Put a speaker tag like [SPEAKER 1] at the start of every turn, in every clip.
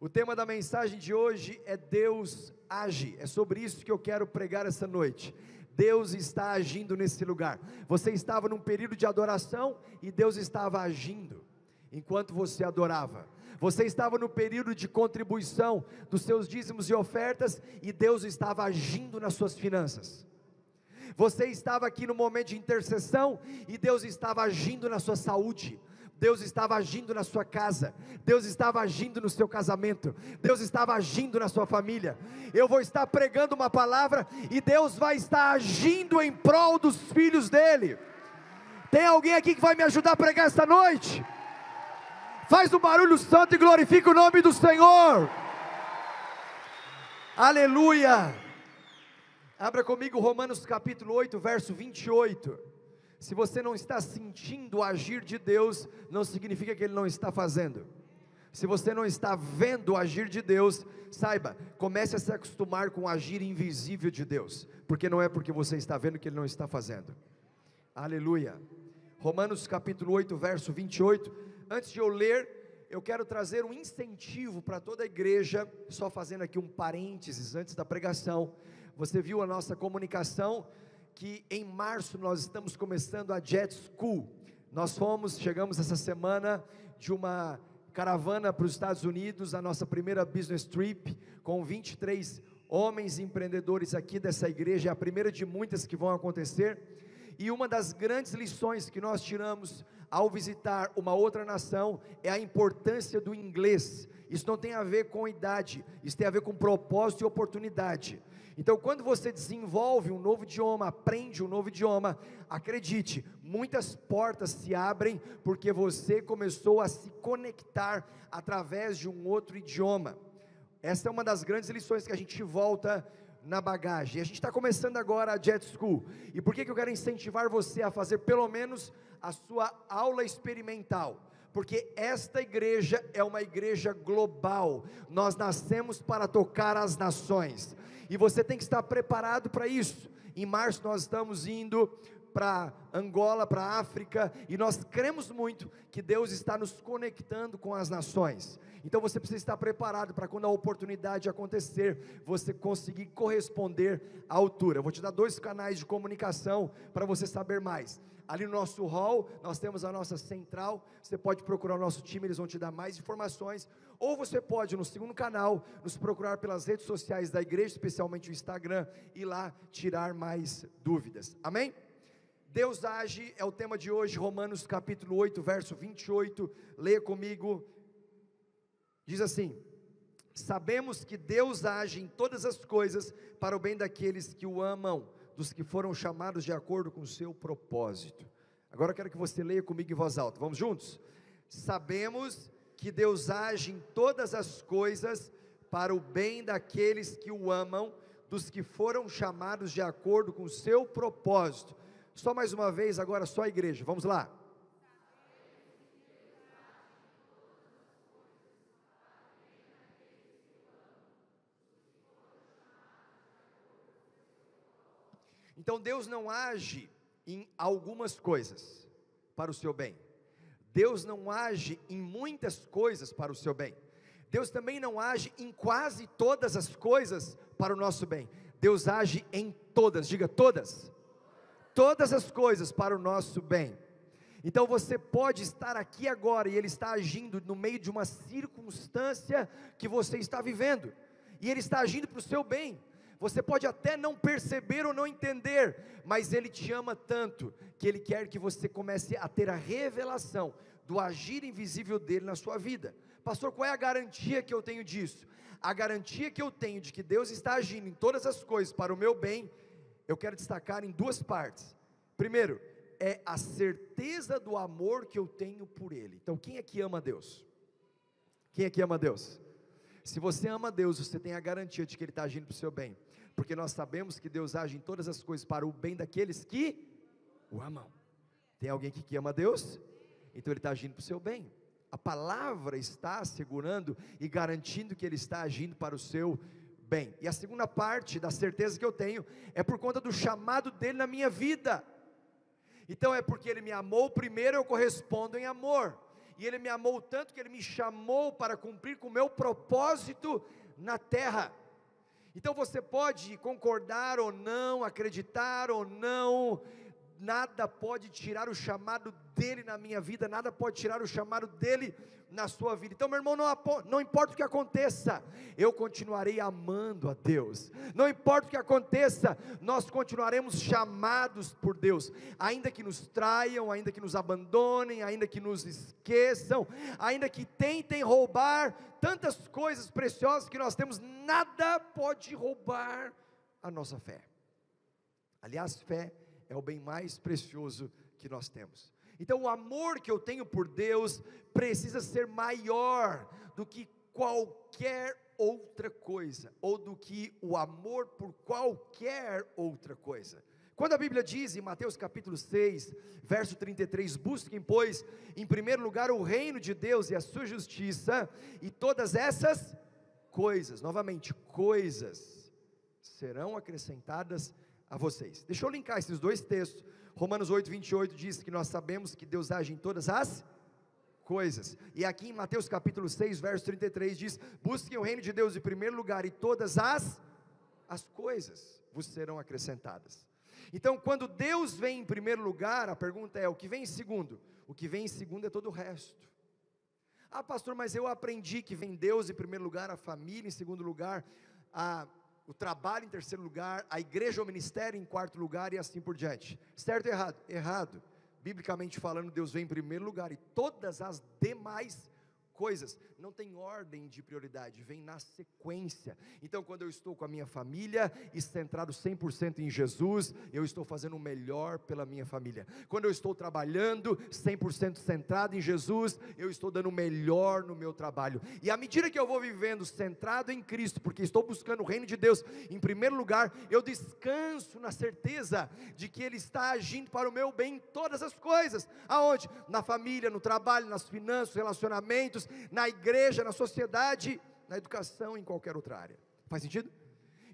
[SPEAKER 1] O tema da mensagem de hoje é Deus age. É sobre isso que eu quero pregar essa noite. Deus está agindo nesse lugar. Você estava num período de adoração e Deus estava agindo enquanto você adorava. Você estava no período de contribuição dos seus dízimos e ofertas e Deus estava agindo nas suas finanças. Você estava aqui no momento de intercessão e Deus estava agindo na sua saúde. Deus estava agindo na sua casa, Deus estava agindo no seu casamento, Deus estava agindo na sua família. Eu vou estar pregando uma palavra e Deus vai estar agindo em prol dos filhos dele. Tem alguém aqui que vai me ajudar a pregar esta noite? Faz um barulho santo e glorifica o nome do Senhor. Aleluia. Abra comigo Romanos capítulo 8, verso 28. Se você não está sentindo o agir de Deus, não significa que Ele não está fazendo. Se você não está vendo o agir de Deus, saiba, comece a se acostumar com o agir invisível de Deus, porque não é porque você está vendo que Ele não está fazendo. Aleluia. Romanos capítulo 8, verso 28. Antes de eu ler, eu quero trazer um incentivo para toda a igreja, só fazendo aqui um parênteses antes da pregação. Você viu a nossa comunicação, que em março nós estamos começando a Jet School. Chegamos essa semana de uma caravana para os Estados Unidos, a nossa primeira business trip, com 23 homens empreendedores aqui dessa igreja, é a primeira de muitas que vão acontecer, e uma das grandes lições que nós tiramos ao visitar uma outra nação, é a importância do inglês. Isso não tem a ver com idade, isso tem a ver com propósito e oportunidade. Então, quando você desenvolve um novo idioma, aprende um novo idioma, acredite, muitas portas se abrem, porque você começou a se conectar através de um outro idioma. Essa é uma das grandes lições que a gente volta na bagagem. E a gente está começando agora a Jet School. E por que eu quero incentivar você a fazer pelo menos a sua aula experimental? Porque esta igreja é uma igreja global. Nós nascemos para tocar as nações. E você tem que estar preparado para isso. Em março nós estamos indo para Angola, para a África, e nós cremos muito que Deus está nos conectando com as nações. Então você precisa estar preparado para quando a oportunidade acontecer, você conseguir corresponder à altura. Eu vou te dar 2 canais de comunicação para você saber mais. Ali no nosso hall, nós temos a nossa central, você pode procurar o nosso time, eles vão te dar mais informações, ou você pode no segundo canal, nos procurar pelas redes sociais da igreja, especialmente o Instagram, e lá tirar mais dúvidas, amém? Deus age, é o tema de hoje, Romanos capítulo 8, verso 28, leia comigo, diz assim: sabemos que Deus age em todas as coisas, para o bem daqueles que o amam, dos que foram chamados de acordo com o seu propósito. Agora eu quero que você leia comigo em voz alta, vamos juntos? Sabemos que Deus age em todas as coisas, para o bem daqueles que o amam, dos que foram chamados de acordo com o seu propósito. Só mais uma vez, agora só a igreja, vamos lá. Então Deus não age em algumas coisas para o seu bem. Deus não age em muitas coisas para o seu bem. Deus também não age em quase todas as coisas para o nosso bem. Deus age em todas, diga todas. Todas as coisas para o nosso bem. Então você pode estar aqui agora e Ele está agindo no meio de uma circunstância que você está vivendo. E Ele está agindo para o seu bem. Você pode até não perceber ou não entender, mas Ele te ama tanto, que Ele quer que você comece a ter a revelação do agir invisível dEle na sua vida. Pastor, qual é a garantia que eu tenho disso? A garantia que eu tenho de que Deus está agindo em todas as coisas para o meu bem, eu quero destacar em 2 partes. Primeiro, é a certeza do amor que eu tenho por Ele. Então quem é que ama Deus? Quem é que ama Deus? Se você ama Deus, você tem a garantia de que Ele está agindo para o seu bem, porque nós sabemos que Deus age em todas as coisas para o bem daqueles que o amam. Tem alguém aqui que ama Deus? Então Ele está agindo para o seu bem. A palavra está assegurando e garantindo que Ele está agindo para o seu bem. E a segunda parte da certeza que eu tenho, é por conta do chamado dEle na minha vida. Então é porque Ele me amou primeiro, eu correspondo em amor. e Ele me amou tanto que Ele me chamou para cumprir com o meu propósito na terra. Então você pode concordar ou não, acreditar ou não, nada pode tirar o chamado dele na minha vida, nada pode tirar o chamado dele na sua vida. Então, meu irmão, não importa o que aconteça, eu continuarei amando a Deus. Não importa o que aconteça, nós continuaremos chamados por Deus, ainda que nos traiam, ainda que nos abandonem, ainda que nos esqueçam, ainda que tentem roubar tantas coisas preciosas que nós temos, nada pode roubar a nossa fé. Aliás, fé é o bem mais precioso que nós temos. Então o amor que eu tenho por Deus precisa ser maior do que qualquer outra coisa, ou do que o amor por qualquer outra coisa. Quando a Bíblia diz em Mateus capítulo 6, verso 33, busquem pois em primeiro lugar o reino de Deus e a sua justiça, e todas essas coisas, novamente, coisas, serão acrescentadas a vocês. Deixa eu linkar esses dois textos. Romanos 8, 28 diz que nós sabemos que Deus age em todas as coisas, e aqui em Mateus capítulo 6, verso 33 diz, busquem o reino de Deus em primeiro lugar, e todas as coisas vos serão acrescentadas. Então quando Deus vem em primeiro lugar, a pergunta é, o que vem em segundo? O que vem em segundo é todo o resto. Ah pastor, mas eu aprendi que vem Deus em primeiro lugar, a família em segundo lugar, o trabalho em terceiro lugar, a igreja ou ministério em quarto lugar, e assim por diante. Certo ou errado? Errado. Biblicamente falando, Deus vem em primeiro lugar, e todas as demais coisas, não tem ordem de prioridade, vem na sequência. Então quando eu estou com a minha família, e centrado 100% em Jesus, eu estou fazendo o melhor pela minha família. Quando eu estou trabalhando, 100% centrado em Jesus, eu estou dando o melhor no meu trabalho. E à medida que eu vou vivendo centrado em Cristo, porque estou buscando o reino de Deus em primeiro lugar, eu descanso na certeza de que Ele está agindo para o meu bem em todas as coisas. Aonde? Na família, no trabalho, nas finanças, relacionamentos, na igreja, na sociedade, na educação, em qualquer outra área. Faz sentido?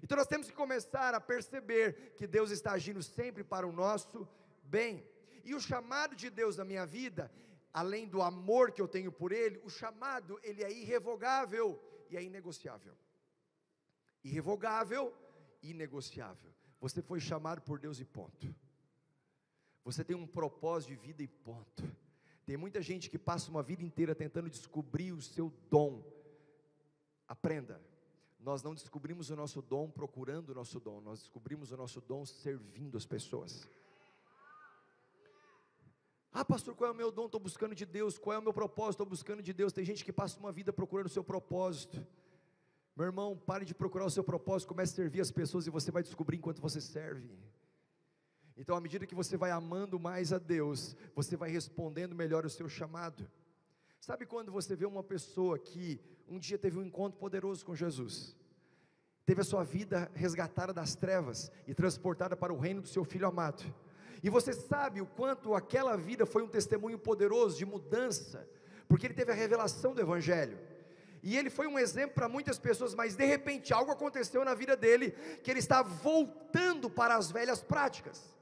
[SPEAKER 1] Então nós temos que começar a perceber que Deus está agindo sempre para o nosso bem. E o chamado de Deus na minha vida, além do amor que eu tenho por Ele, o chamado, ele é irrevogável e é inegociável. Irrevogável e inegociável. Você foi chamado por Deus e ponto. Você tem um propósito de vida e ponto. Tem muita gente que passa uma vida inteira tentando descobrir o seu dom. Aprenda, nós não descobrimos o nosso dom procurando o nosso dom, nós descobrimos o nosso dom servindo as pessoas. Ah pastor, qual é o meu dom? Estou buscando de Deus. Qual é o meu propósito? Estou buscando de Deus. Tem gente que passa uma vida procurando o seu propósito. Meu irmão, pare de procurar o seu propósito, comece a servir as pessoas, e você vai descobrir enquanto você serve. Então à medida que você vai amando mais a Deus, você vai respondendo melhor o seu chamado. Sabe quando você vê uma pessoa que um dia teve um encontro poderoso com Jesus, teve a sua vida resgatada das trevas e transportada para o reino do seu Filho amado, e você sabe o quanto aquela vida foi um testemunho poderoso de mudança, porque ele teve a revelação do Evangelho, e ele foi um exemplo para muitas pessoas, mas de repente algo aconteceu na vida dele, que ele está voltando para as velhas práticas.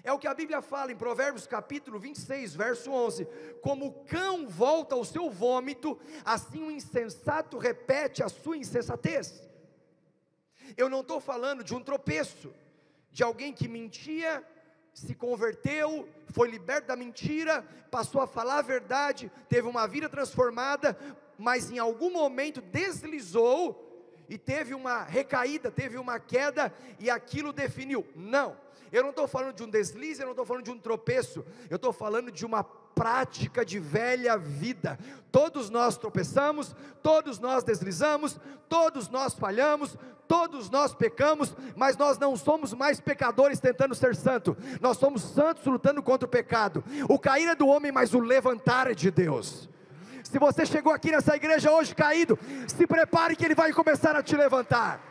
[SPEAKER 1] É o que a Bíblia fala em Provérbios capítulo 26, verso 11, como o cão volta ao seu vômito, assim o insensato repete a sua insensatez. Eu não estou falando de um tropeço, de alguém que mentia, se converteu, foi liberto da mentira, passou a falar a verdade, teve uma vida transformada, mas em algum momento deslizou, e teve uma recaída, teve uma queda, e aquilo definiu. Não, eu não estou falando de um deslize, eu não estou falando de um tropeço, eu estou falando de uma prática de velha vida. Todos nós tropeçamos, todos nós deslizamos, todos nós falhamos, todos nós pecamos, mas nós não somos mais pecadores tentando ser santo, nós somos santos lutando contra o pecado. O cair é do homem, mas o levantar é de Deus. Se você chegou aqui nessa igreja hoje caído, se prepare que Ele vai começar a te levantar.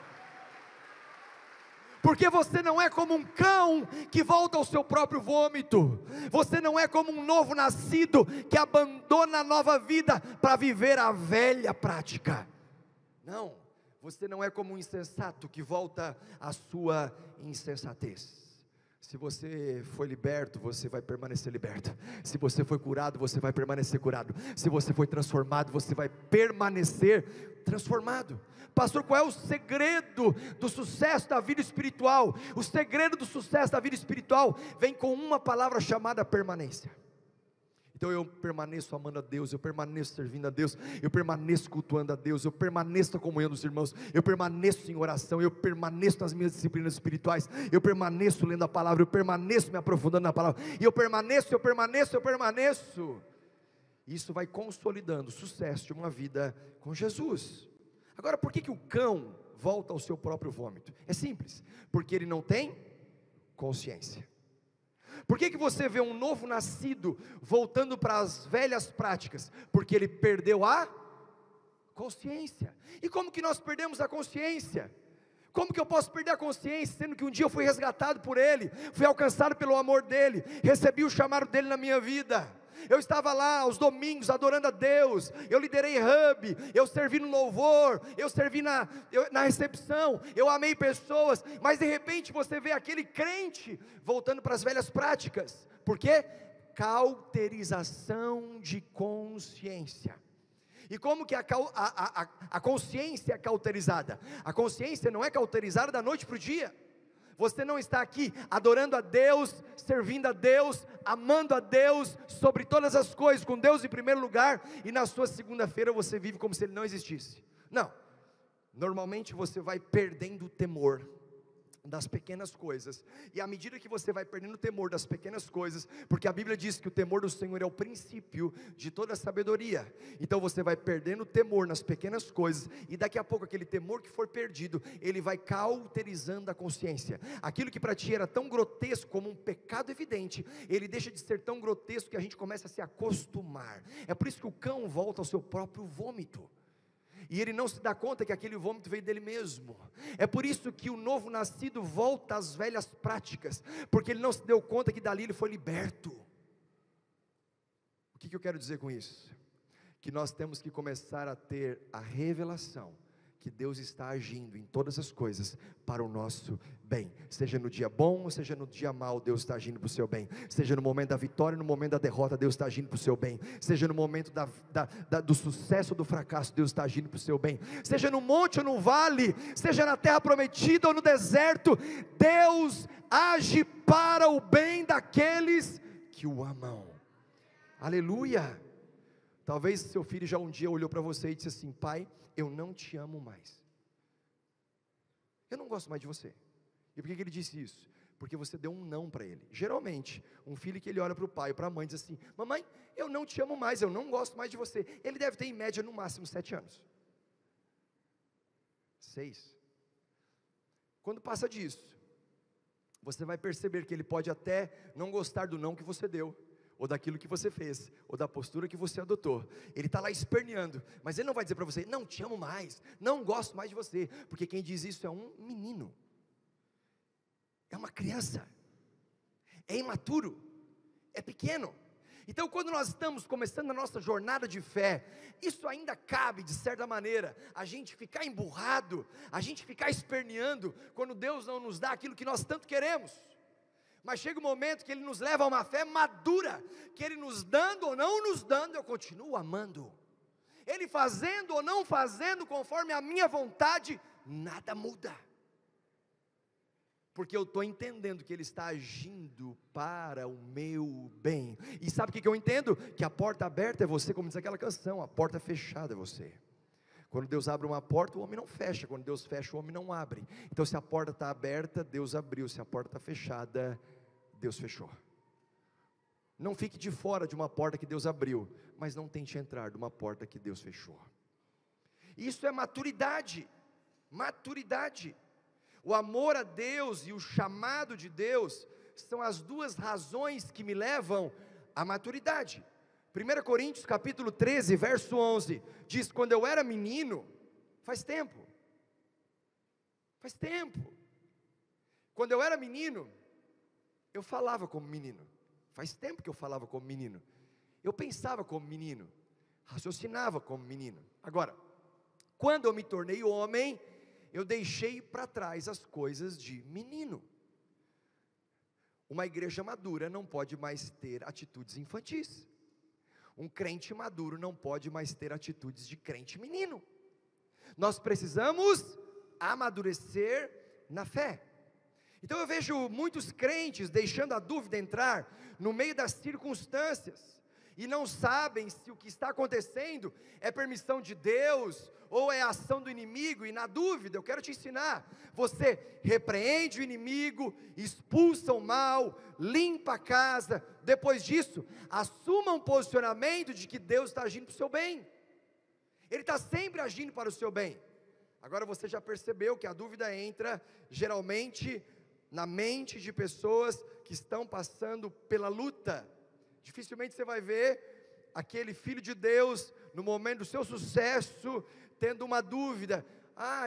[SPEAKER 1] Porque você não é como um cão que volta ao seu próprio vômito. Você não é como um novo nascido que abandona a nova vida para viver a velha prática. Não, você não é como um insensato que volta à sua insensatez. Se você foi liberto, você vai permanecer liberto. Se você foi curado, você vai permanecer curado. Se você foi transformado, você vai permanecer transformado. Pastor, qual é o segredo do sucesso da vida espiritual? O segredo do sucesso da vida espiritual vem com uma palavra chamada permanência. Então eu permaneço amando a Deus, eu permaneço servindo a Deus, eu permaneço cultuando a Deus, eu permaneço na comunhão dos irmãos, eu permaneço em oração, eu permaneço nas minhas disciplinas espirituais, eu permaneço lendo a palavra, eu permaneço me aprofundando na palavra, e eu permaneço. Isso vai consolidando o sucesso de uma vida com Jesus. Agora, por que o cão volta ao seu próprio vômito? É simples, porque ele não tem consciência. Por que você vê um novo nascido voltando para as velhas práticas? Porque ele perdeu a consciência. E como que nós perdemos a consciência? Como que eu posso perder a consciência, sendo que um dia eu fui resgatado por Ele, fui alcançado pelo amor dEle, recebi o chamado dEle na minha vida? Eu estava lá aos domingos adorando a Deus, eu liderei hub, eu servi no louvor, eu servi na recepção, eu amei pessoas, mas de repente você vê aquele crente voltando para as velhas práticas. Por quê? Cauterização de consciência. E como que a consciência é cauterizada? A consciência não é cauterizada da noite para o dia. Você não está aqui adorando a Deus, servindo a Deus, amando a Deus sobre todas as coisas, com Deus em primeiro lugar, e na sua segunda-feira você vive como se Ele não existisse. Não, normalmente você vai perdendo o temor das pequenas coisas, e à medida que você vai perdendo o temor das pequenas coisas, porque a Bíblia diz que o temor do Senhor é o princípio de toda a sabedoria, então você vai perdendo o temor nas pequenas coisas, e daqui a pouco aquele temor que for perdido, ele vai cauterizando a consciência. Aquilo que para ti era tão grotesco como um pecado evidente, ele deixa de ser tão grotesco que a gente começa a se acostumar. É por isso que o cão volta ao seu próprio vômito, e ele não se dá conta que aquele vômito veio dele mesmo. É por isso que o novo nascido volta às velhas práticas, porque ele não se deu conta que dali ele foi liberto. O que eu quero dizer com isso? Que nós temos que começar a ter a revelação que Deus está agindo em todas as coisas para o nosso bem, seja no dia bom, ou seja no dia mau, Deus está agindo para o seu bem, seja no momento da vitória, no momento da derrota, Deus está agindo para o seu bem, seja no momento do sucesso ou do fracasso, Deus está agindo para o seu bem, seja no monte ou no vale, seja na terra prometida ou no deserto, Deus age para o bem daqueles que o amam. Aleluia. Talvez seu filho já um dia olhou para você e disse assim: pai, eu não te amo mais, eu não gosto mais de você. E por que ele disse isso? Porque você deu um não para ele. Geralmente, um filho que ele olha para o pai ou para a mãe e diz assim: mamãe, eu não te amo mais, eu não gosto mais de você. Ele deve ter em média no máximo 7 anos, 6. Quando passa disso, você vai perceber que ele pode até não gostar do não que você deu, ou daquilo que você fez, ou da postura que você adotou. Ele está lá esperneando, mas ele não vai dizer para você: não te amo mais, não gosto mais de você, porque quem diz isso é um menino, é uma criança, é imaturo, é pequeno. Então quando nós estamos começando a nossa jornada de fé, isso ainda cabe de certa maneira, a gente ficar emburrado, a gente ficar esperneando, quando Deus não nos dá aquilo que nós tanto queremos. Mas chega um momento que Ele nos leva a uma fé madura, que Ele nos dando ou não nos dando, eu continuo amando. Ele fazendo ou não fazendo conforme a minha vontade, nada muda, porque eu estou entendendo que Ele está agindo para o meu bem. E sabe o que eu entendo? Que a porta aberta é você, como diz aquela canção, a porta fechada é você. Quando Deus abre uma porta, o homem não fecha. Quando Deus fecha, o homem não abre. Então se a porta está aberta, Deus abriu. Se a porta está fechada, Deus fechou. Não fique de fora de uma porta que Deus abriu, mas não tente entrar de uma porta que Deus fechou. Isso é maturidade. Maturidade. O amor a Deus e o chamado de Deus são as duas razões que me levam à maturidade. 1 Coríntios capítulo 13, verso 11, diz: quando eu era menino, faz tempo, quando eu era menino, eu falava como menino, faz tempo que eu falava como menino, eu pensava como menino, raciocinava como menino. Agora, quando eu me tornei homem, eu deixei para trás as coisas de menino. Uma igreja madura não pode mais ter atitudes infantis. Um crente maduro não pode mais ter atitudes de crente menino. Nós precisamos amadurecer na fé. Então eu vejo muitos crentes deixando a dúvida entrar no meio das circunstâncias, e não sabem se o que está acontecendo é permissão de Deus, ou é ação do inimigo. E na dúvida, eu quero te ensinar, você repreende o inimigo, expulsa o mal, limpa a casa, depois disso, assuma um posicionamento de que Deus está agindo para o seu bem, Ele está sempre agindo para o seu bem. Agora você já percebeu que a dúvida entra, geralmente, na mente de pessoas que estão passando pela luta. Dificilmente você vai ver aquele filho de Deus, no momento do seu sucesso, tendo uma dúvida: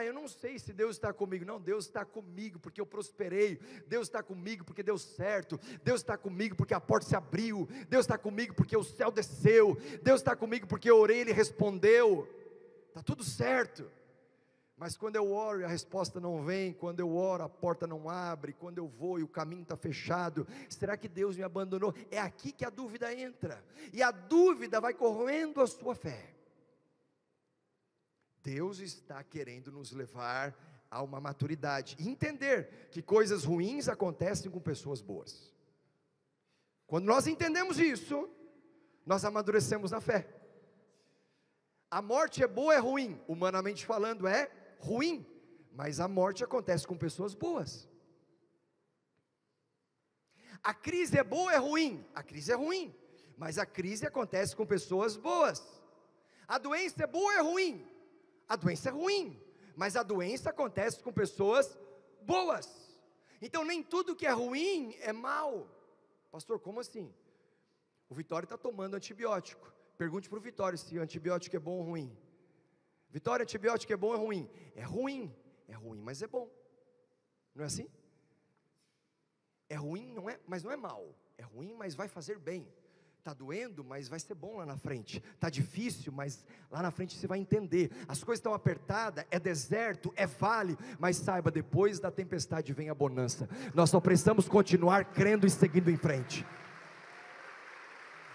[SPEAKER 1] eu não sei se Deus está comigo. Não, Deus está comigo porque eu prosperei, Deus está comigo porque deu certo, Deus está comigo porque a porta se abriu, Deus está comigo porque o céu desceu, Deus está comigo porque eu orei e Ele respondeu, está tudo certo. Mas quando eu oro e a resposta não vem, quando eu oro a porta não abre, quando eu vou e o caminho está fechado, será que Deus me abandonou? É aqui que a dúvida entra, e a dúvida vai corroendo a sua fé. Deus está querendo nos levar a uma maturidade, e entender que coisas ruins acontecem com pessoas boas. Quando nós entendemos isso, nós amadurecemos na fé. A morte é boa ou é ruim? Humanamente falando é ruim, mas a morte acontece com pessoas boas. A crise é boa ou é ruim? A crise é ruim, mas a crise acontece com pessoas boas. A doença é boa ou é ruim? A doença é ruim, mas a doença acontece com pessoas boas. Então nem tudo que é ruim é mal. Pastor, como assim? O Vitório está tomando antibiótico. Pergunte para o Vitório se o antibiótico é bom ou ruim. Vitória, antibiótico é bom ou é ruim? É ruim, mas é bom. Não é assim? É ruim, não é, mas não é mal. É ruim, mas vai fazer bem. Está doendo, mas vai ser bom lá na frente. Está difícil, mas lá na frente você vai entender. As coisas estão apertadas, é deserto, é vale, mas saiba, depois da tempestade vem a bonança. Nós só precisamos continuar crendo e seguindo em frente.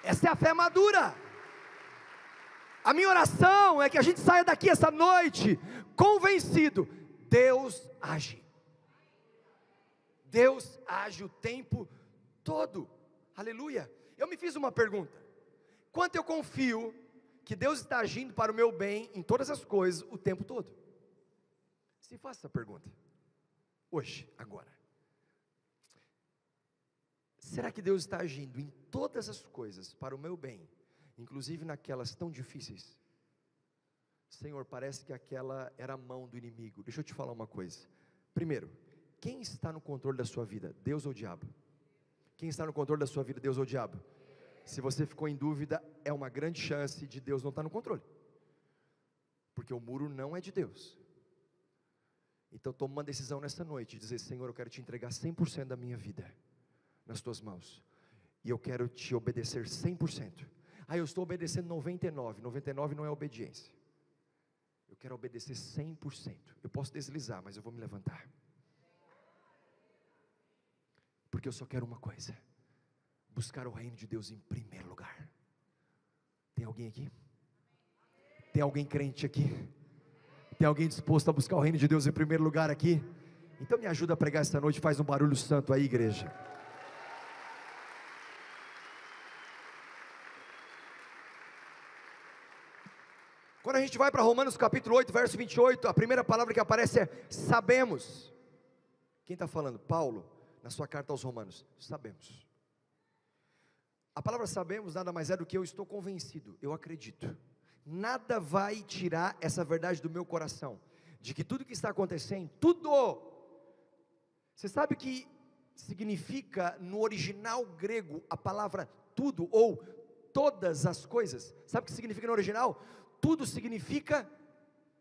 [SPEAKER 1] Essa é a fé madura. A minha oração é que a gente saia daqui essa noite convencido: Deus age. Deus age o tempo todo. Aleluia. Eu me fiz uma pergunta: quanto eu confio que Deus está agindo para o meu bem em todas as coisas o tempo todo? Se faça essa pergunta hoje, agora. Será que Deus está agindo em todas as coisas para o meu bem, inclusive naquelas tão difíceis? Senhor, parece que aquela era a mão do inimigo. Deixa eu te falar uma coisa. Primeiro, quem está no controle da sua vida, Deus ou o diabo? Quem está no controle da sua vida, Deus ou o diabo? Se você ficou em dúvida, é uma grande chance de Deus não estar no controle, porque o muro não é de Deus. Então toma uma decisão nessa noite, de dizer: Senhor, eu quero te entregar 100% da minha vida nas tuas mãos, e eu quero te obedecer 100%. Eu estou obedecendo 99% não é obediência. Eu quero obedecer 100%. Eu posso deslizar, mas eu vou me levantar, porque eu só quero uma coisa: buscar o reino de Deus em primeiro lugar. Tem alguém aqui? Tem alguém crente aqui? Tem alguém disposto a buscar o reino de Deus em primeiro lugar aqui? Então me ajuda a pregar esta noite, faz um barulho santo aí, igreja. Quando a gente vai para Romanos capítulo 8, verso 28, a primeira palavra que aparece é sabemos. Quem está falando? Paulo, na sua carta aos Romanos. Sabemos. A palavra sabemos nada mais é do que eu estou convencido, eu acredito. Nada vai tirar essa verdade do meu coração, de que tudo que está acontecendo, tudo. Você sabe o que significa no original grego a palavra tudo, ou todas as coisas? Sabe o que significa no original? Tudo significa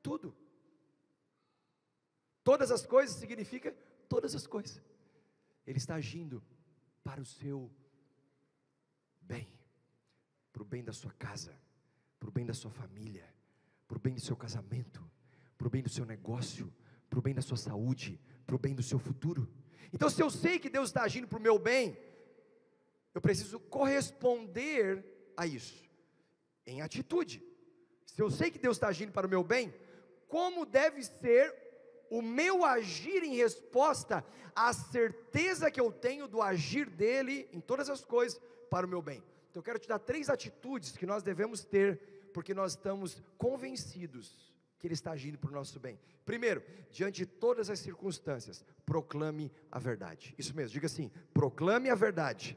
[SPEAKER 1] tudo. Todas as coisas significa todas as coisas. Ele está agindo para o seu bem, para o bem da sua casa, para o bem da sua família, para o bem do seu casamento, para o bem do seu negócio, para o bem da sua saúde, para o bem do seu futuro. Então, se eu sei que Deus está agindo para o meu bem, eu preciso corresponder a isso, em atitude. Se eu sei que Deus está agindo para o meu bem, como deve ser o meu agir em resposta à certeza que eu tenho do agir dEle em todas as coisas para o meu bem? Então eu quero te dar 3 atitudes que nós devemos ter, porque nós estamos convencidos que Ele está agindo para o nosso bem. Primeiro, diante de todas as circunstâncias, proclame a verdade. Isso mesmo, diga assim: proclame a verdade.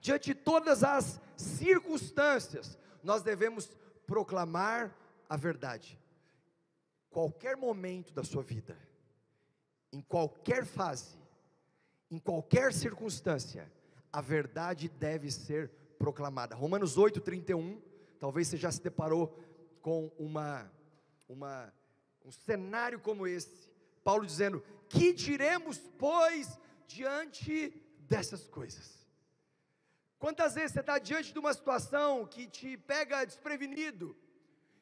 [SPEAKER 1] Diante de todas as circunstâncias, nós devemos proclamar a verdade. Qualquer momento da sua vida, em qualquer fase, em qualquer circunstância, a verdade deve ser proclamada. Romanos 8:31, talvez você já se deparou com um cenário como esse, Paulo dizendo: que diremos, pois, diante dessas coisas? Quantas vezes você está diante de uma situação que te pega desprevenido,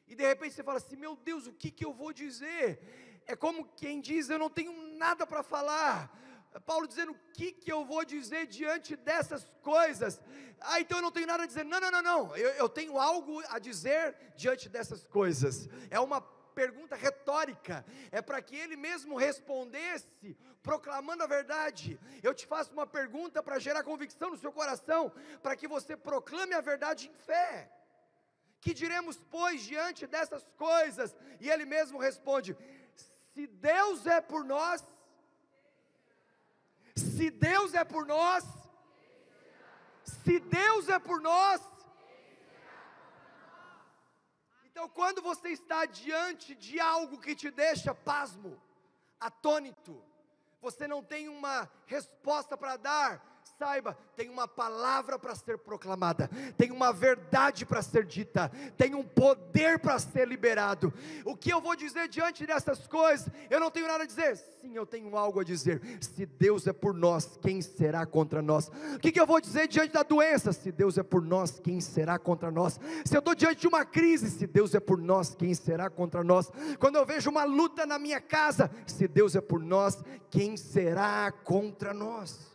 [SPEAKER 1] e de repente você fala assim: meu Deus, o que eu vou dizer? É como quem diz: eu não tenho nada para falar. Paulo dizendo: o que eu vou dizer diante dessas coisas? Então eu não tenho nada a dizer. Não, eu tenho algo a dizer diante dessas coisas. É uma pergunta retórica, é para que ele mesmo respondesse, proclamando a verdade. Eu te faço uma pergunta para gerar convicção no seu coração, para que você proclame a verdade em fé. Que diremos, pois, diante dessas coisas? E ele mesmo responde: se Deus é por nós, se Deus é por nós, se Deus é por nós. Então, quando você está diante de algo que te deixa pasmo, atônito, você não tem uma resposta para dar, saiba, tem uma palavra para ser proclamada, tem uma verdade para ser dita, tem um poder para ser liberado. O que eu vou dizer diante dessas coisas? Eu não tenho nada a dizer. Sim, eu tenho algo a dizer. Se Deus é por nós, quem será contra nós? O que eu vou dizer diante da doença? Se Deus é por nós, quem será contra nós? Se eu estou diante de uma crise, se Deus é por nós, quem será contra nós? Quando eu vejo uma luta na minha casa, se Deus é por nós, quem será contra nós?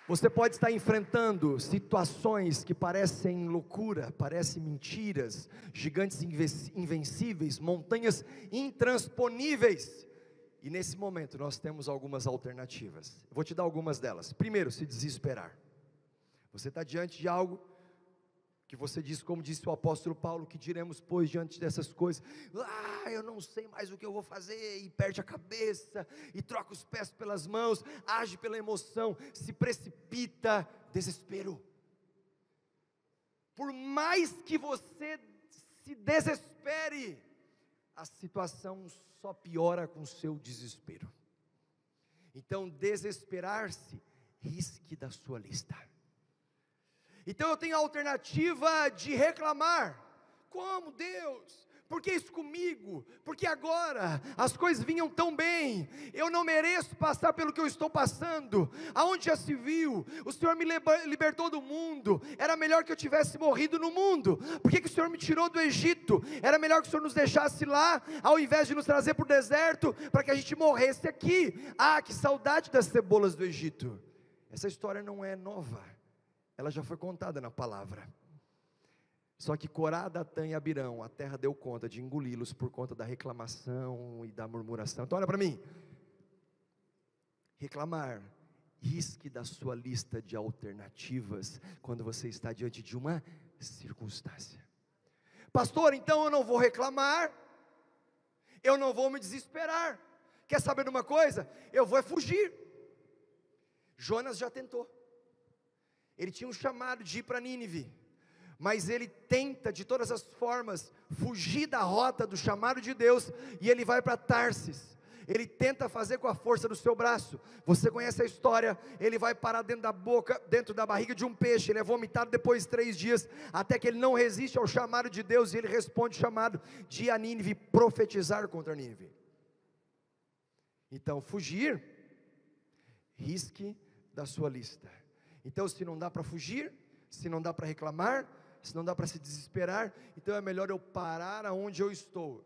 [SPEAKER 1] Você pode estar enfrentando situações que parecem loucura, parecem mentiras, gigantes invencíveis, montanhas intransponíveis. E nesse momento nós temos algumas alternativas. Eu vou te dar algumas delas. Primeiro, se desesperar. Você está diante de algo que você diz, como disse o apóstolo Paulo: que diremos, pois, diante dessas coisas? Eu não sei mais o que eu vou fazer, e perde a cabeça, e troca os pés pelas mãos, age pela emoção, se precipita, desespero. Por mais que você se desespere, a situação só piora com o seu desespero. Então, desesperar-se, risque da sua lista. Então eu tenho a alternativa de reclamar. Como, Deus? Por que isso comigo? Porque agora as coisas vinham tão bem, eu não mereço passar pelo que eu estou passando. Aonde já se viu? O Senhor me libertou do mundo, era melhor que eu tivesse morrido no mundo. Por que o Senhor me tirou do Egito? Era melhor que o Senhor nos deixasse lá, ao invés de nos trazer para o deserto, para que a gente morresse aqui. Que saudade das cebolas do Egito. Essa história não é nova, ela já foi contada na palavra. Só que Corá, Datã e Abirão, a terra deu conta de engoli-los por conta da reclamação e da murmuração. Então olha para mim. Reclamar, risque da sua lista de alternativas quando você está diante de uma circunstância. Pastor, então eu não vou reclamar, eu não vou me desesperar. Quer saber de uma coisa? Eu vou fugir. Jonas já tentou. Ele tinha um chamado de ir para Nínive, mas ele tenta de todas as formas fugir da rota do chamado de Deus, e ele vai para Tarsis. Ele tenta fazer com a força do seu braço. Você conhece a história. Ele vai parar dentro da barriga de um peixe. Ele é vomitado depois de 3 dias, até que ele não resiste ao chamado de Deus, e ele responde o chamado de ir a Nínive, profetizar contra Nínive. Então, fugir, risque da sua lista. Então, se não dá para fugir, se não dá para reclamar, se não dá para se desesperar, então é melhor eu parar aonde eu estou.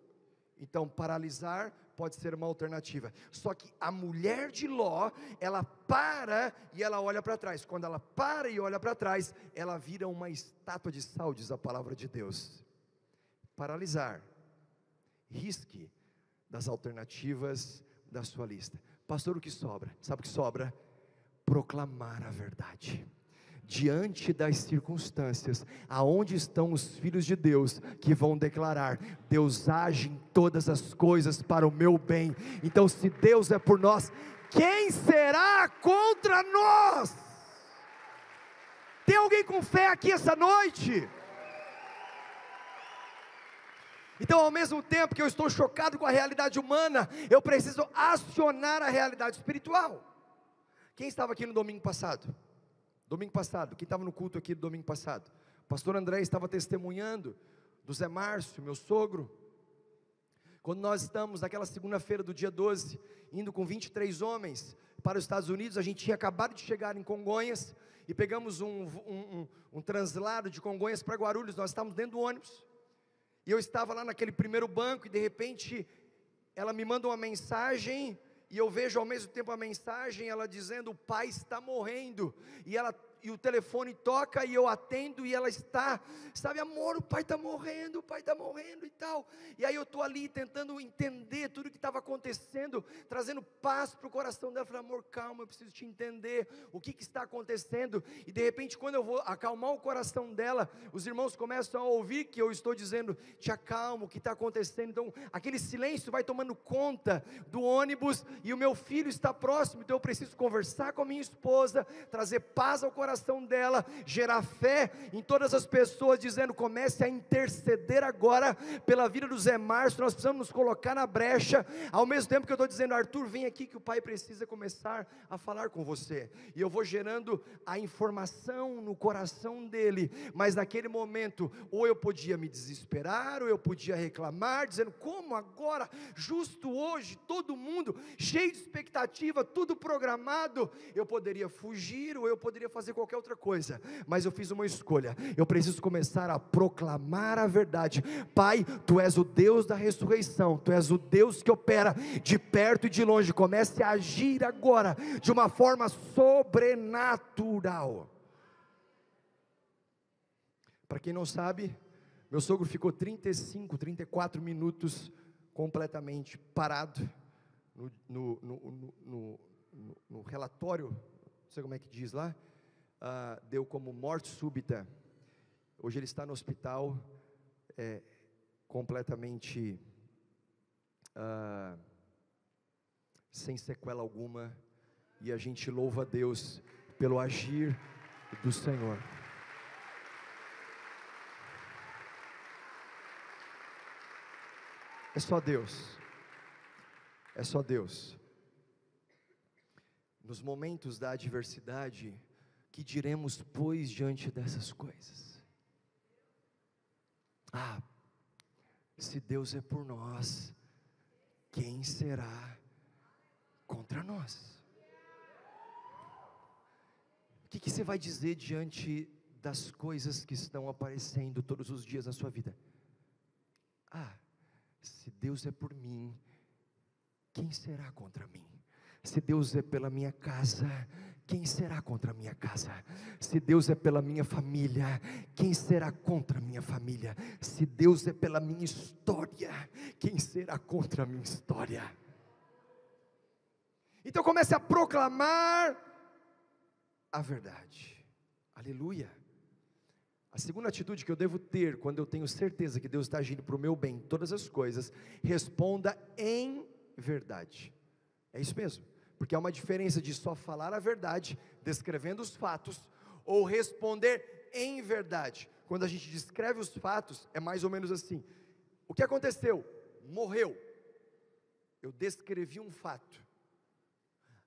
[SPEAKER 1] Então paralisar pode ser uma alternativa. Só que a mulher de Ló, ela para e ela olha para trás. Quando ela para e olha para trás, ela vira uma estátua de sal, diz a palavra de Deus. Paralisar. Risque das alternativas da sua lista. Pastor, o que sobra? Sabe o que sobra? Proclamar a verdade. Diante das circunstâncias, aonde estão os filhos de Deus, que vão declarar, Deus age em todas as coisas para o meu bem. Então se Deus é por nós, quem será contra nós? Tem alguém com fé aqui essa noite? Então, ao mesmo tempo que eu estou chocado com a realidade humana, eu preciso acionar a realidade espiritual. Quem estava aqui no domingo passado? Domingo passado, quem estava no culto aqui no domingo passado? O pastor André estava testemunhando do Zé Márcio, meu sogro. Quando nós estamos naquela segunda-feira do dia 12, indo com 23 homens para os Estados Unidos, a gente tinha acabado de chegar em Congonhas, e pegamos um translado de Congonhas para Guarulhos. Nós estávamos dentro do ônibus, e eu estava lá naquele primeiro banco, e de repente, ela me manda uma mensagem, e eu vejo ao mesmo tempo a mensagem, ela dizendo, o pai está morrendo, e o telefone toca, e eu atendo, e ela está, sabe, amor, o pai está morrendo e tal, e aí eu estou ali tentando entender tudo o que estava acontecendo, trazendo paz para o coração dela. Falei, amor, calma, eu preciso te entender, o que está acontecendo? E de repente, quando eu vou acalmar o coração dela, os irmãos começam a ouvir que eu estou dizendo, te acalma, o que está acontecendo? Então, aquele silêncio vai tomando conta do ônibus, e o meu filho está próximo, então eu preciso conversar com a minha esposa, trazer paz ao coração dela, gerar fé em todas as pessoas, dizendo, comece a interceder agora pela vida do Zé Márcio, nós precisamos nos colocar na brecha, ao mesmo tempo que eu estou dizendo, Arthur, vem aqui que o pai precisa começar a falar com você, e eu vou gerando a informação no coração dele, mas naquele momento, ou eu podia me desesperar, ou eu podia reclamar, dizendo, como agora, justo hoje, todo mundo, cheio de expectativa, tudo programado, eu poderia fugir, ou eu poderia fazer qualquer outra coisa, mas eu fiz uma escolha, eu preciso começar a proclamar a verdade. Pai, Tu és o Deus da ressurreição, Tu és o Deus que opera de perto e de longe, comece a agir agora, de uma forma sobrenatural. Para quem não sabe, meu sogro ficou 34 minutos completamente parado, no relatório, não sei como é que diz lá, deu como morte súbita. Hoje ele está no hospital, completamente sem sequela alguma, e a gente louva a Deus pelo agir do Senhor. É só Deus, é só Deus. Nos momentos da adversidade, que diremos, pois, diante dessas coisas? Se Deus é por nós, quem será contra nós? O que você vai dizer diante das coisas que estão aparecendo todos os dias na sua vida? Se Deus é por mim, quem será contra mim? Se Deus é pela minha casa, quem será contra a minha casa? Se Deus é pela minha família, quem será contra a minha família? Se Deus é pela minha história, quem será contra a minha história? Então comece a proclamar a verdade. Aleluia. A segunda atitude que eu devo ter, quando eu tenho certeza que Deus está agindo para o meu bem em todas as coisas, responda em verdade. É isso mesmo, porque há uma diferença de só falar a verdade, descrevendo os fatos, ou responder em verdade. Quando a gente descreve os fatos, é mais ou menos assim: o que aconteceu? Morreu. Eu descrevi um fato.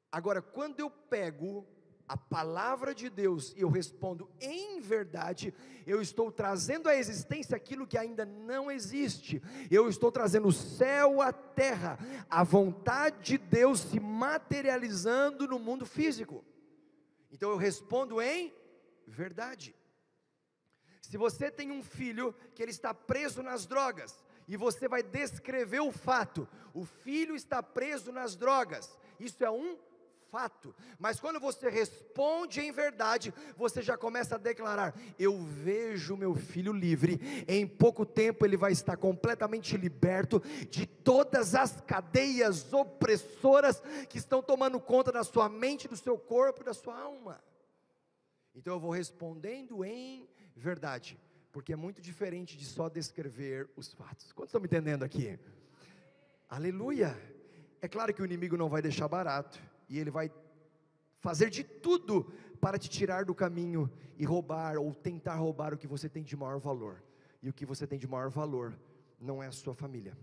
[SPEAKER 1] Agora, quando eu pego a palavra de Deus e eu respondo em verdade, eu estou trazendo à existência aquilo que ainda não existe. Eu estou trazendo o céu à terra, a vontade de Deus se materializando no mundo físico. Então eu respondo em verdade. Se você tem um filho que ele está preso nas drogas, e você vai descrever o fato, o filho está preso nas drogas, isso é um fato, mas quando você responde em verdade, você já começa a declarar: eu vejo meu filho livre, em pouco tempo ele vai estar completamente liberto de todas as cadeias opressoras que estão tomando conta da sua mente, do seu corpo e da sua alma. Então eu vou respondendo em verdade, porque é muito diferente de só descrever os fatos. Quantos estão me entendendo aqui? Aleluia! É claro que o inimigo não vai deixar barato, e ele vai fazer de tudo para te tirar do caminho e roubar, ou tentar roubar o que você tem de maior valor. E o que você tem de maior valor não é a sua família.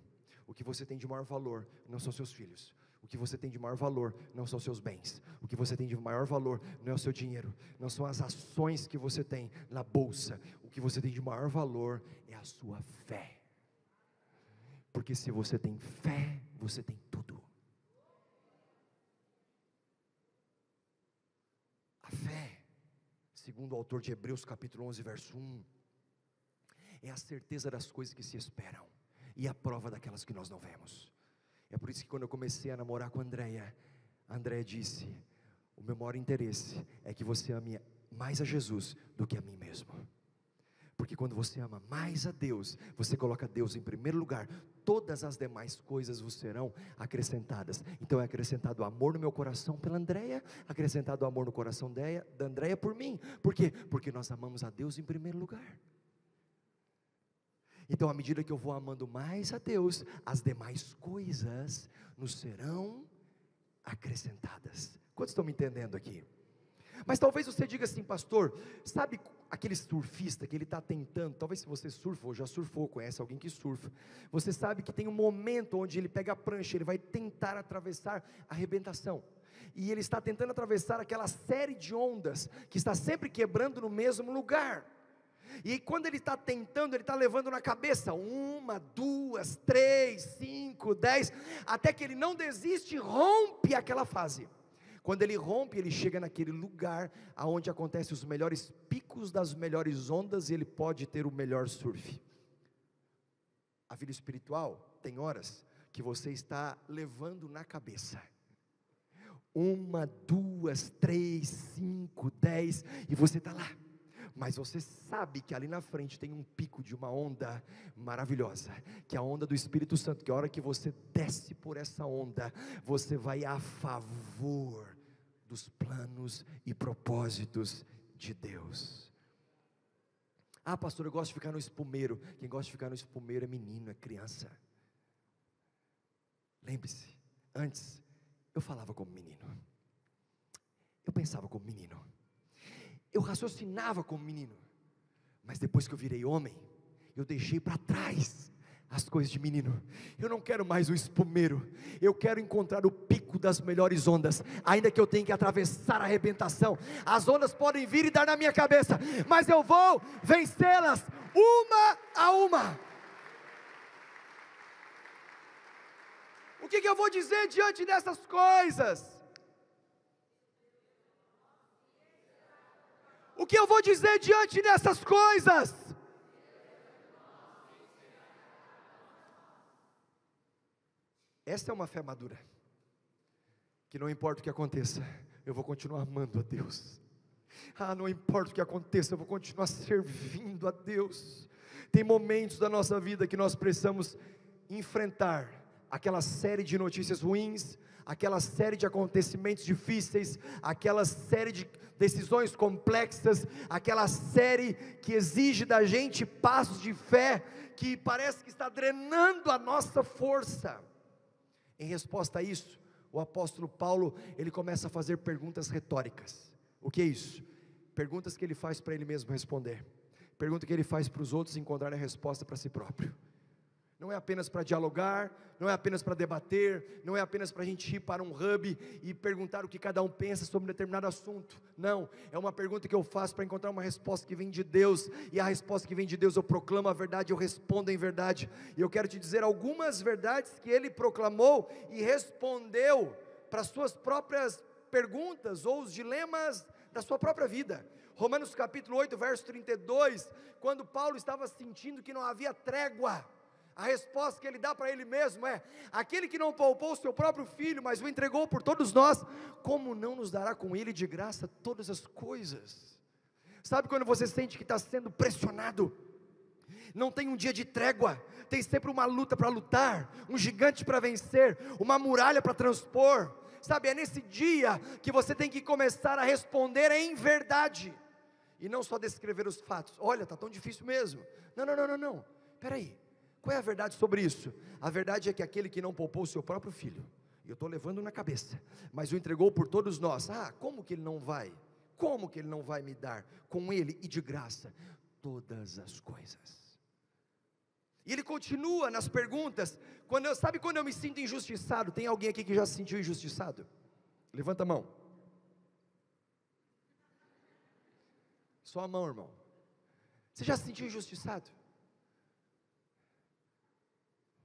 [SPEAKER 1] O que você tem de maior valor não são seus filhos. O que você tem de maior valor não são seus bens. O que você tem de maior valor não é o seu dinheiro, não são as ações que você tem na bolsa. O que você tem de maior valor é a sua fé. Porque se você tem fé, você tem tudo. A fé, segundo o autor de Hebreus capítulo 11 verso 1, é a certeza das coisas que se esperam, e a prova daquelas que nós não vemos. É por isso que quando eu comecei a namorar com a Andréia disse: o meu maior interesse é que você ame mais a Jesus do que a mim mesmo. Porque quando você ama mais a Deus, você coloca Deus em primeiro lugar, todas as demais coisas vos serão acrescentadas. Então é acrescentado amor no meu coração pela Andréia, acrescentado amor no coração da Andréia por mim. Por quê? Porque nós amamos a Deus em primeiro lugar. Então à medida que eu vou amando mais a Deus, as demais coisas nos serão acrescentadas. Quantos estão me entendendo aqui? Mas talvez você diga assim: pastor, sabe aquele surfista que ele está tentando, talvez se você surfa ou já surfou, conhece alguém que surfa, você sabe que tem um momento onde ele pega a prancha, ele vai tentar atravessar a arrebentação, e ele está tentando atravessar aquela série de ondas, que está sempre quebrando no mesmo lugar, e quando ele está tentando, ele está levando na cabeça, 1, 2, 3, 5, 10, até que ele não desiste e rompe aquela fase. Quando ele rompe, ele chega naquele lugar onde acontecem os melhores picos das melhores ondas, e ele pode ter o melhor surf. A vida espiritual tem horas que você está levando na cabeça, 1, 2, 3, 5, 10, e você está lá, mas você sabe que ali na frente tem um pico de uma onda maravilhosa, que é a onda do Espírito Santo, que a hora que você desce por essa onda, você vai a favor dos planos e propósitos de Deus. Ah, pastor, eu gosto de ficar no espumeiro. Quem gosta de ficar no espumeiro é menino, é criança. Lembre-se, antes eu falava como menino, eu pensava como menino, eu raciocinava como menino, mas depois que eu virei homem, eu deixei para trás as coisas de menino. Eu não quero mais o espumeiro, eu quero encontrar o pico das melhores ondas, ainda que eu tenha que atravessar a arrebentação. As ondas podem vir e dar na minha cabeça, mas eu vou vencê-las uma a uma. O que eu vou dizer diante dessas coisas? O que eu vou dizer diante dessas coisas? Esta é uma fé madura, que não importa o que aconteça, eu vou continuar amando a Deus. Não importa o que aconteça, eu vou continuar servindo a Deus. Tem momentos da nossa vida que nós precisamos enfrentar aquela série de notícias ruins, aquela série de acontecimentos difíceis, aquela série de decisões complexas, aquela série que exige da gente passos de fé, que parece que está drenando a nossa força. Em resposta a isso, o apóstolo Paulo, ele começa a fazer perguntas retóricas. O que é isso? Perguntas que ele faz para ele mesmo responder, pergunta que ele faz para os outros encontrarem a resposta para si próprio. Não é apenas para dialogar, não é apenas para debater, não é apenas para a gente ir para um hub e perguntar o que cada um pensa sobre um determinado assunto. Não, é uma pergunta que eu faço para encontrar uma resposta que vem de Deus, e a resposta que vem de Deus, eu proclamo a verdade, eu respondo em verdade. E eu quero te dizer algumas verdades que ele proclamou e respondeu para as suas próprias perguntas ou os dilemas da sua própria vida. Romanos capítulo 8, verso 32, quando Paulo estava sentindo que não havia trégua, a resposta que ele dá para ele mesmo é: aquele que não poupou o seu próprio filho, mas o entregou por todos nós, como não nos dará com ele de graça todas as coisas? Sabe quando você sente que está sendo pressionado, não tem um dia de trégua, tem sempre uma luta para lutar, um gigante para vencer, uma muralha para transpor, sabe, é nesse dia que você tem que começar a responder em verdade, e não só descrever os fatos. Olha, está tão difícil mesmo. Não, espera aí, qual é a verdade sobre isso? A verdade é que aquele que não poupou o seu próprio filho, eu estou levando na cabeça, mas o entregou por todos nós. Como que ele não vai? Como que ele não vai me dar com ele e de graça todas as coisas? E ele continua nas perguntas. Sabe quando eu me sinto injustiçado? Tem alguém aqui que já se sentiu injustiçado? Levanta a mão. Só a mão, irmão. Você já se sentiu injustiçado?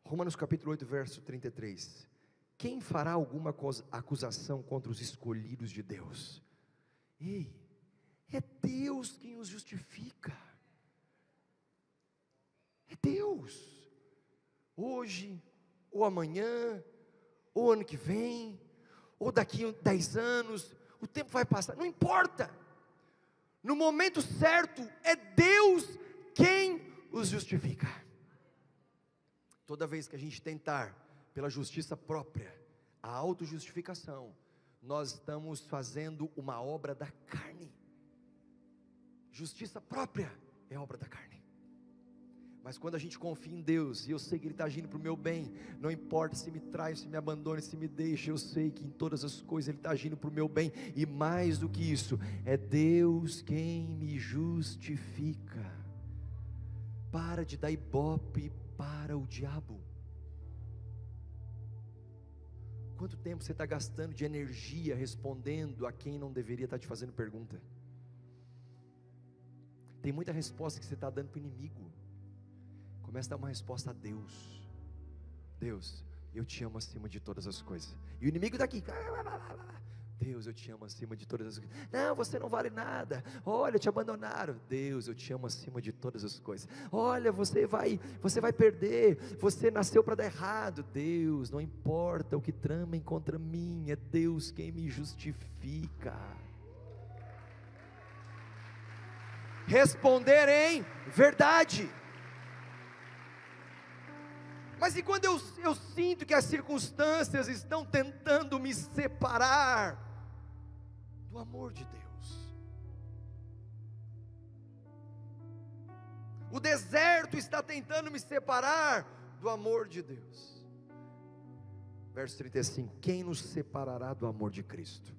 [SPEAKER 1] Romanos capítulo 8, verso 33. Quem fará alguma acusação contra os escolhidos de Deus? Ei, é Deus quem os justifica. É Deus. Hoje, ou amanhã, ou ano que vem, ou daqui a 10 anos, o tempo vai passar, não importa. No momento certo, é Deus quem os justifica. Toda vez que a gente tentar, pela justiça própria, a autojustificação, nós estamos fazendo uma obra da carne. Justiça própria é obra da carne. Mas quando a gente confia em Deus, e eu sei que Ele está agindo para o meu bem, não importa se me trai, se me abandona, se me deixa, eu sei que em todas as coisas Ele está agindo para o meu bem, e mais do que isso, é Deus quem me justifica. Para de dar ibope para o diabo. Quanto tempo você está gastando de energia respondendo a quem não deveria estar te fazendo pergunta? Tem muita resposta que você está dando para o inimigo. Comece a dar uma resposta a Deus. Deus, eu te amo acima de todas as coisas. E o inimigo está aqui. Deus, eu te amo acima de todas as coisas. Não, você não vale nada. Olha, te abandonaram. Deus, eu te amo acima de todas as coisas. Olha, você vai perder. Você nasceu para dar errado. Deus, não importa o que tramem contra mim, é Deus quem me justifica. Responder em verdade. Mas e quando eu sinto que as circunstâncias estão tentando me separar do amor de Deus? O deserto está tentando me separar do amor de Deus. Verso 35, quem nos separará do amor de Cristo?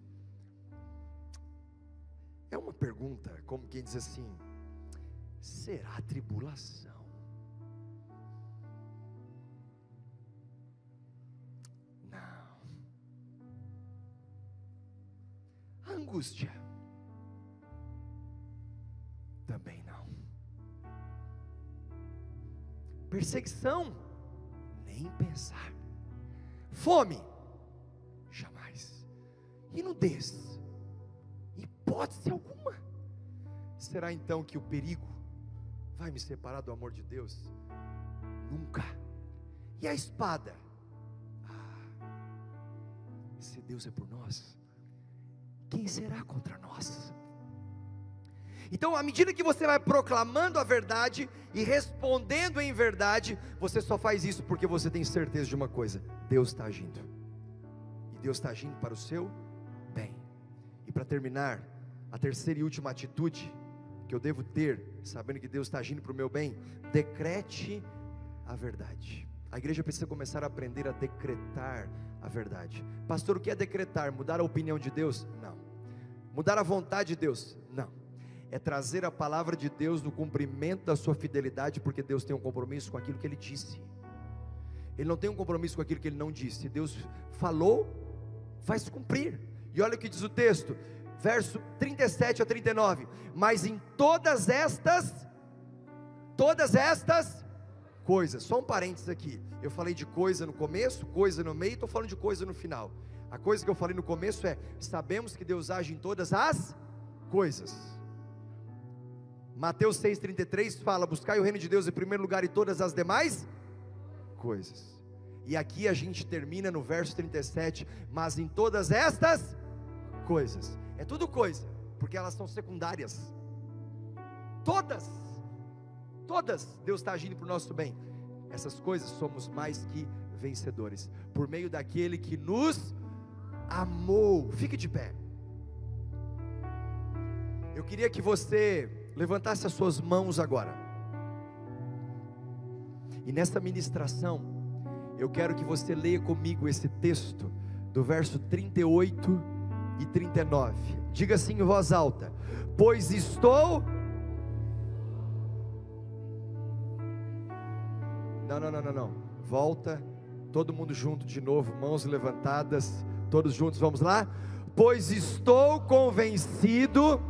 [SPEAKER 1] É uma pergunta, como quem diz assim: será tribulação? Angústia? Também não. Perseguição? Nem pensar. Fome? Jamais. E nudez? Hipótese alguma. Será então que o perigo vai me separar do amor de Deus? Nunca. E a espada? Se Deus é por nós, quem será contra nós? Então, à medida que você vai proclamando a verdade e respondendo em verdade, você só faz isso porque você tem certeza de uma coisa: Deus está agindo, e Deus está agindo para o seu bem. E para terminar, a terceira e última atitude que eu devo ter, sabendo que Deus está agindo para o meu bem: decrete a verdade. A igreja precisa começar a aprender a decretar a verdade. Pastor, o que é decretar? Mudar a opinião de Deus? Não. Mudar a vontade de Deus? Não. É trazer a palavra de Deus no cumprimento da sua fidelidade, porque Deus tem um compromisso com aquilo que Ele disse. Ele não tem um compromisso com aquilo que Ele não disse. Deus falou, vai se cumprir. E olha o que diz o texto, verso 37 a 39, mas em todas estas coisas, só um parênteses aqui, eu falei de coisa no começo, coisa no meio, estou falando de coisa no final. A coisa que eu falei no começo é: sabemos que Deus age em todas as coisas. Mateus 6,33 fala: buscai o reino de Deus em primeiro lugar e todas as demais coisas. E aqui a gente termina no verso 37, mas em todas estas coisas. É tudo coisa, porque elas são secundárias. Todas Deus está agindo para o nosso bem. Essas coisas somos mais que vencedores, por meio daquele que nos amou. Fique de pé. Eu queria que você levantasse as suas mãos agora. E nessa ministração, eu quero que você leia comigo esse texto, do verso 38 e 39. Diga assim em voz alta: pois estou... Não. Volta, todo mundo junto de novo, mãos levantadas, todos juntos, vamos lá? Pois estou convencido...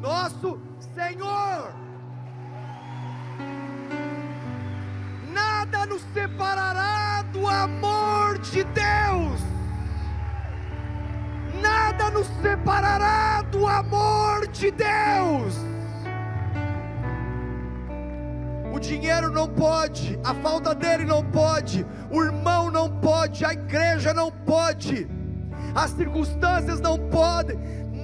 [SPEAKER 1] nosso Senhor. Nada nos separará do amor de Deus. Nada nos separará do amor de Deus. O dinheiro não pode, a falta dele não pode, o irmão não pode, a igreja não pode, as circunstâncias não podem,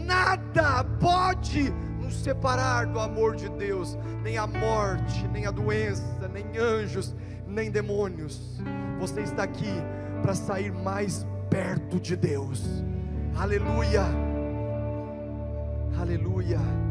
[SPEAKER 1] nada pode nos separar do amor de Deus, nem a morte, nem a doença, nem anjos, nem demônios. Você está aqui para sair mais perto de Deus. Aleluia, aleluia.